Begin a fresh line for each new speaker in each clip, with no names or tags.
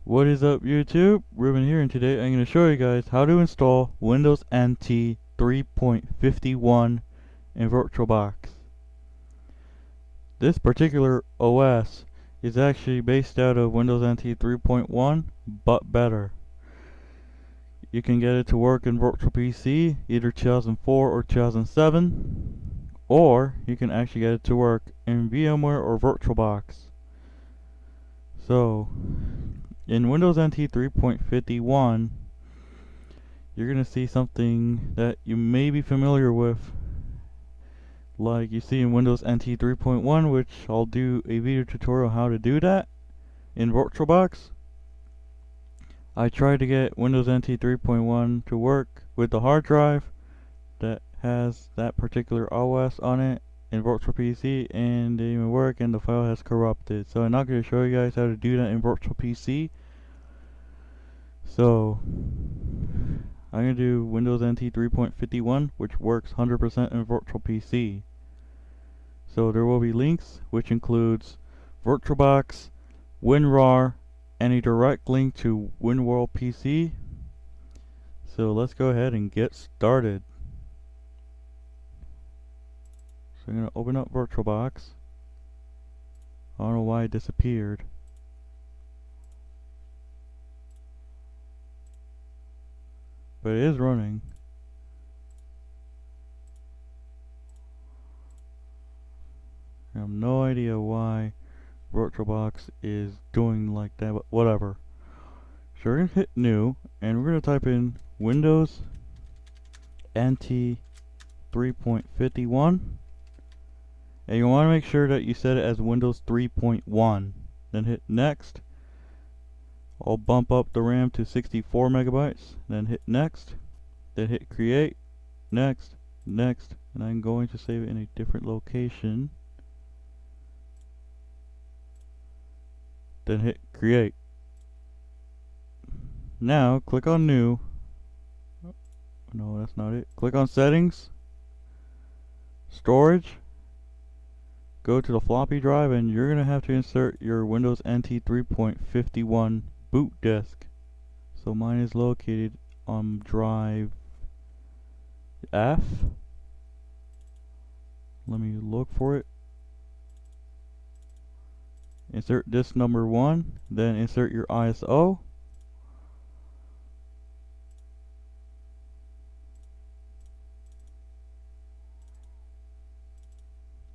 What is up, YouTube? Ruben here, and today I'm going to show you guys how to install Windows NT 3.51 in VirtualBox. This particular OS is actually based out of Windows NT 3.1, but better. You can get it to work in Virtual PC, either 2004 or 2007, or you can actually get it to work in VMware or VirtualBox. So, in Windows NT 3.51, you're going to see something that you may be familiar with, like you see in Windows NT 3.1, which I'll do a video tutorial how to do that in VirtualBox. I tried to get Windows NT 3.1 to work with the hard drive that has that particular OS on it in Virtual PC, and it didn't even work, and the file has corrupted. So I'm not going to show you guys how to do that in Virtual PC. So I'm going to do Windows NT 3.51, which works 100% in Virtual PC. So there will be links, which includes VirtualBox, WinRAR, and a direct link to WinWorld PC. So let's go ahead and get started. So I'm going to open up VirtualBox. I don't know why it disappeared. But it is running. I have no idea why VirtualBox is doing like that, but whatever. So we're going to hit new, and we're going to type in Windows NT 3.51, and you want to make sure that you set it as Windows 3.1. Then hit next. I'll bump up the RAM to 64 megabytes, then hit next, then hit create, next, next, and I'm going to save it in a different location. Then hit create. Now click on new. No, that's not it. Click on settings, storage, go to the floppy drive, and you're gonna have to insert your Windows NT 3.51 boot disk. So mine is located on drive F. Let me look for it. Insert disk number 1, then insert your ISO.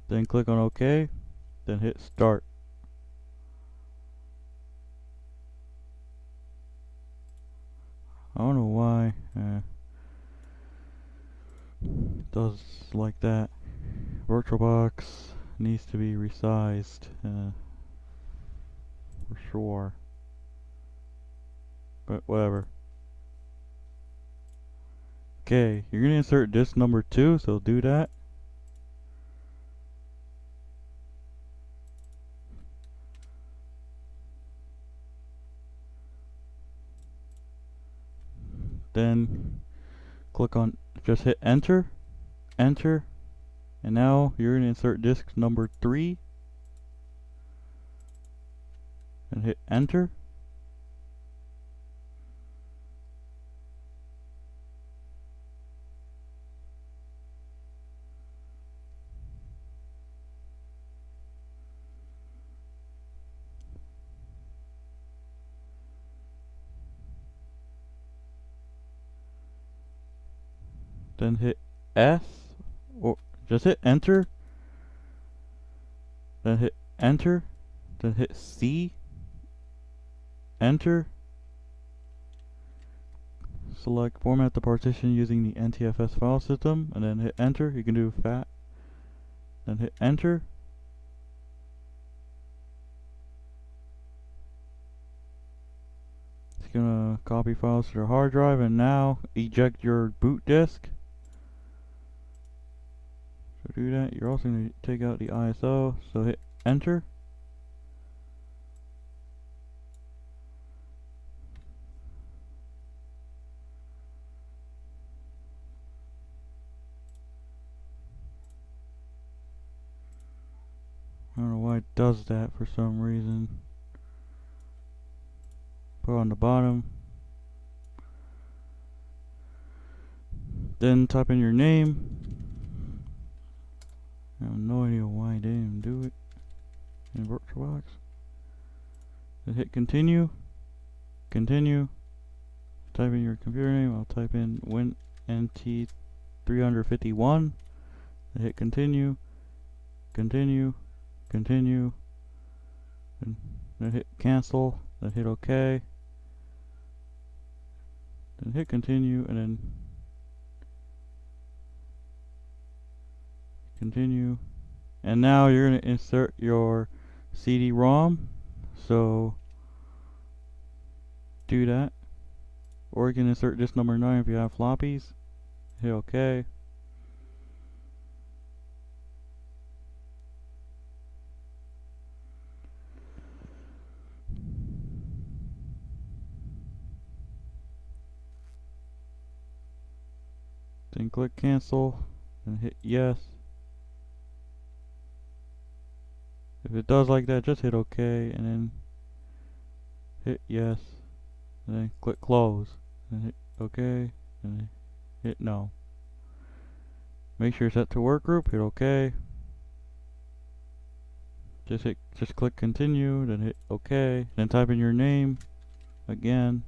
Then click on OK, then hit start. I don't know why it does like that. VirtualBox needs to be resized for sure. But whatever. Okay, you're gonna insert disk number 2, so do that. Then click on, just hit enter, enter, and now you're gonna insert disk number 3 and hit enter. Then hit S, or just hit enter, then hit enter, then hit C, enter, select format the partition using the NTFS file system, and then hit enter. You can do FAT, then hit enter. It's gonna copy files to your hard drive, and now eject your boot disk. To do that, you're also going to take out the ISO, so hit enter. I don't know why it does that for some reason, put it on the bottom. Then type in your name. I have no idea why I didn't do it in VirtualBox. Then hit continue. Continue. Type in your computer name. I'll type in WinNT351. Then hit continue. Continue. Continue. Then hit cancel. Then hit OK. Then hit continue and then continue. And now you're going to insert your CD-ROM. So do that. Or you can insert this number 9 if you have floppies. Hit OK. Then click cancel and hit yes. If it does like that, just hit OK and then hit yes. And then click close and hit OK and then hit no. Make sure it's set to work group, hit OK. Just click continue, then hit OK, then type in your name again.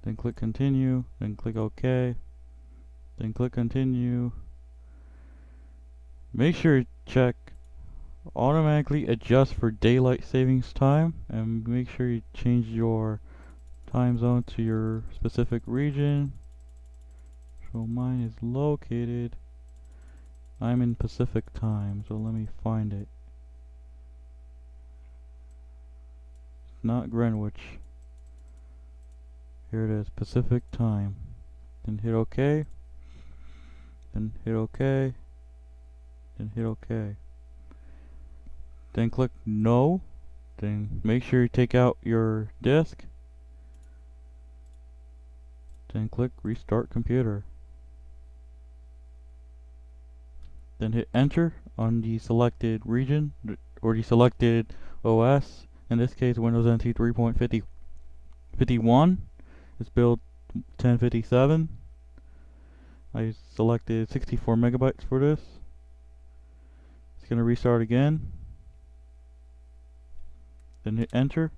Then click continue, then click OK. Then click continue. Make sure you check automatically adjust for daylight savings time and make sure you change your time zone to your specific region. So mine is located, I'm in Pacific time, so let me find it. It's not Greenwich. Here it is, Pacific time. Then hit OK. Then hit OK. Then hit OK. Then click no. Then make sure you take out your disk. Then click restart computer. Then hit enter on the selected region or the selected OS. In this case, Windows NT 3.51. It's build 1057. I selected 64 megabytes for this. It's going to restart again. Then hit enter.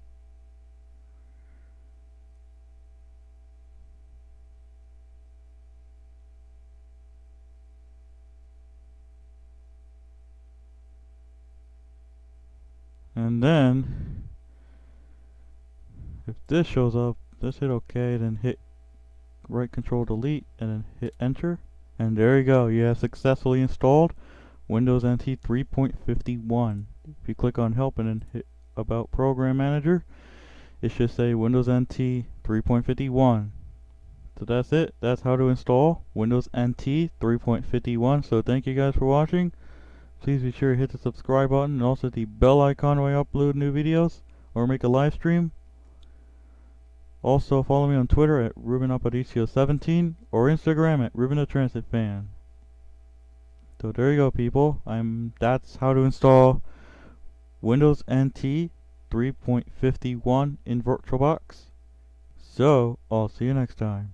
And then, if this shows up, just hit OK, then hit right control delete, and then hit enter. And there you go, you have successfully installed Windows NT 3.51. If you click on help and then hit about program manager, it should say Windows NT 3.51. So that's it. That's how to install Windows NT 3.51. So thank you guys for watching. Please be sure to hit the subscribe button and also the bell icon when I upload new videos or make a live stream. Also follow me on Twitter at RubenAparicio17 or Instagram at RubenTheTransitFan. So there you go, people. That's how to install Windows NT 3.51 in VirtualBox. So I'll see you next time.